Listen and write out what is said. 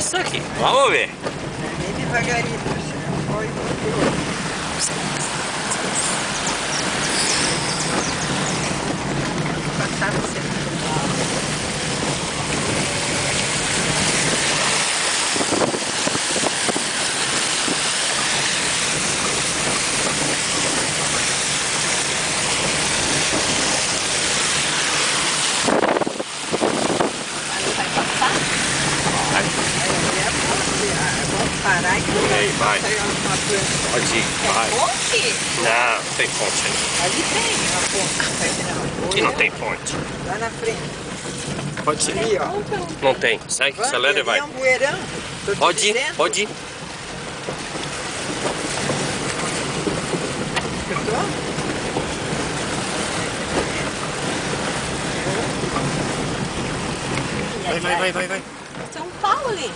isso aqui? Vamos ver. Bem devagarinho, senão foi muito. Passava sempre. Parar e vai. Uma planta. Pode ir, vai. Ponte? Não, não tem ponte ali. Ali tem uma ponte, vai ter uma Aqui não tem ponte. lá na frente. Pode ser. Ali, ó. Não tem. Segue, acelera e vai. É um bueirão. Tô te Pode ir, dizendo. pode ir. Escutou? Vai. São Paulo ali.